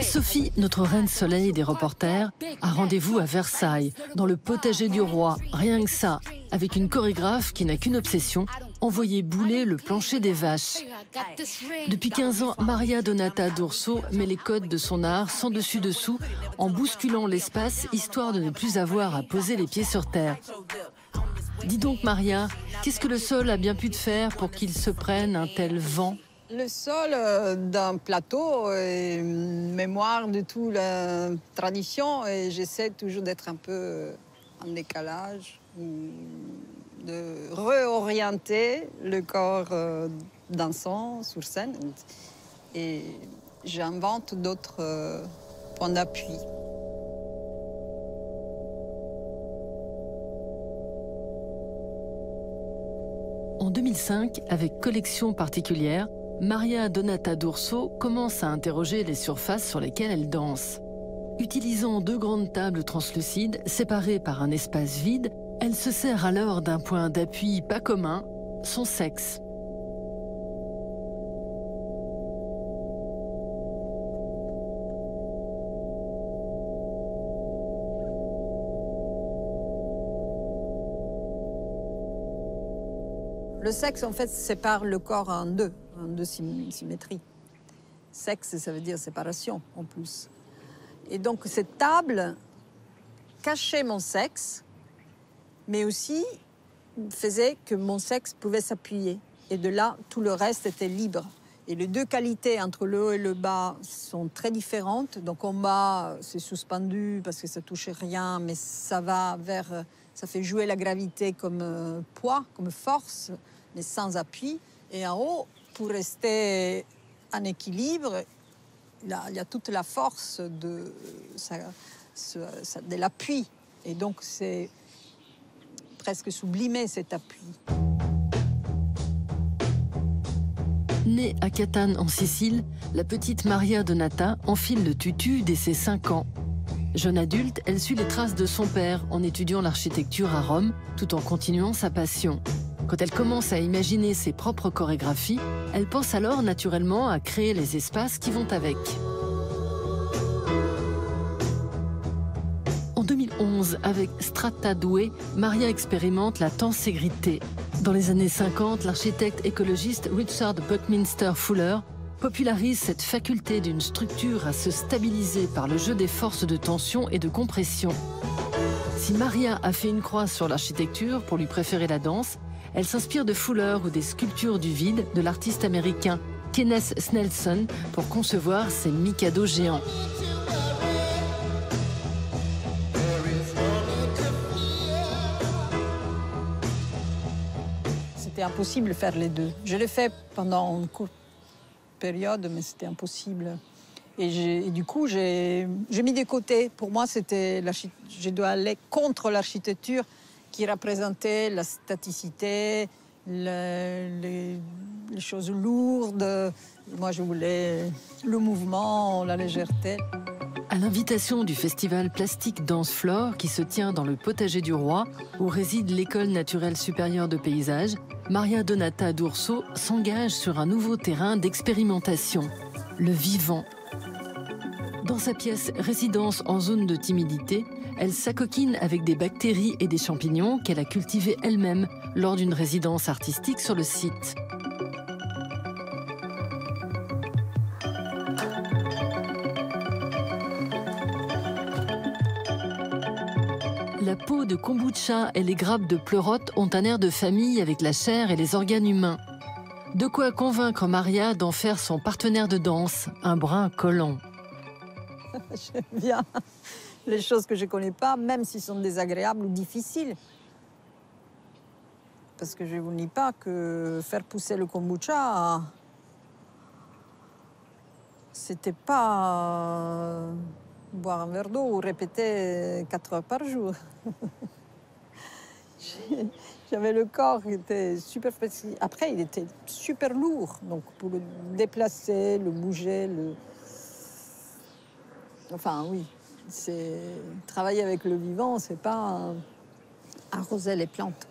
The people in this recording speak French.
Sophie, notre reine soleil des reporters, a rendez-vous à Versailles, dans le potager du roi, rien que ça, avec une chorégraphe qui n'a qu'une obsession, envoyer bouler le plancher des vaches. Depuis 15 ans, Maria Donata d'Urso met les codes de son art sans dessus-dessous, en bousculant l'espace, histoire de ne plus avoir à poser les pieds sur terre. Dis donc Maria, qu'est-ce que le sol a bien pu te faire pour qu'il se prenne un tel vent? Le sol d'un plateau est une mémoire de toute la tradition et j'essaie toujours d'être un peu en décalage, de réorienter le corps dansant sur scène et j'invente d'autres points d'appui. En 2005, avec Collection particulière, Maria Donata d'Urso commence à interroger les surfaces sur lesquelles elle danse. Utilisant 2 grandes tables translucides séparées par un espace vide, elle se sert alors d'un point d'appui pas commun, son sexe. Le sexe, en fait, sépare le corps en deux symétries. Sexe, ça veut dire séparation, en plus. Et donc, cette table cachait mon sexe, mais aussi faisait que mon sexe pouvait s'appuyer. Et de là, tout le reste était libre. Et les 2 qualités entre le haut et le bas sont très différentes. Donc, en bas, c'est suspendu parce que ça ne touche rien, mais ça va vers... Ça fait jouer la gravité comme poids, comme force, mais sans appui. Et en haut, pour rester en équilibre, il y a toute la force de l'appui. Et donc, c'est presque sublimé, cet appui. Née à Catane, en Sicile, la petite Maria Donata enfile le tutu dès ses 5 ans. Jeune adulte, elle suit les traces de son père en étudiant l'architecture à Rome, tout en continuant sa passion. Quand elle commence à imaginer ses propres chorégraphies, elle pense alors naturellement à créer les espaces qui vont avec. En 2011, avec Strata Due, Maria expérimente la tenségrité. Dans les années 50, l'architecte écologiste Richard Buckminster Fuller popularise cette faculté d'une structure à se stabiliser par le jeu des forces de tension et de compression. Si Maria a fait une croix sur l'architecture pour lui préférer la danse, elle s'inspire de Fuller ou des sculptures du vide de l'artiste américain Kenneth Snelson pour concevoir ses mikados géants. C'était impossible de faire les 2. Je l'ai fait pendant une courte période, mais c'était impossible. Et du coup, j'ai mis de côté. Pour moi, je dois aller contre l'architecture qui représentait la staticité, les choses lourdes. Moi, je voulais le mouvement, la légèreté. À l'invitation du festival Plastique Danse Flore, qui se tient dans le potager du roi, où réside l'École naturelle supérieure de paysage, Maria Donata d'Urso s'engage sur un nouveau terrain d'expérimentation, le vivant. Dans sa pièce Résidence en zone de timidité, elle s'acoquine avec des bactéries et des champignons qu'elle a cultivés elle-même lors d'une résidence artistique sur le site. La peau de kombucha et les grappes de pleurote ont un air de famille avec la chair et les organes humains. De quoi convaincre Maria d'en faire son partenaire de danse, un brin collant. J'aime bien les choses que je ne connais pas, même s'ils sont désagréables ou difficiles. Parce que je ne vous nie pas que faire pousser le kombucha, c'était pas boire un verre d'eau ou répéter 4 heures par jour. J'avais le corps qui était super facile. Après, il était super lourd. Donc, pour le déplacer, le bouger, Enfin, oui. Travailler avec le vivant, c'est pas arroser les plantes.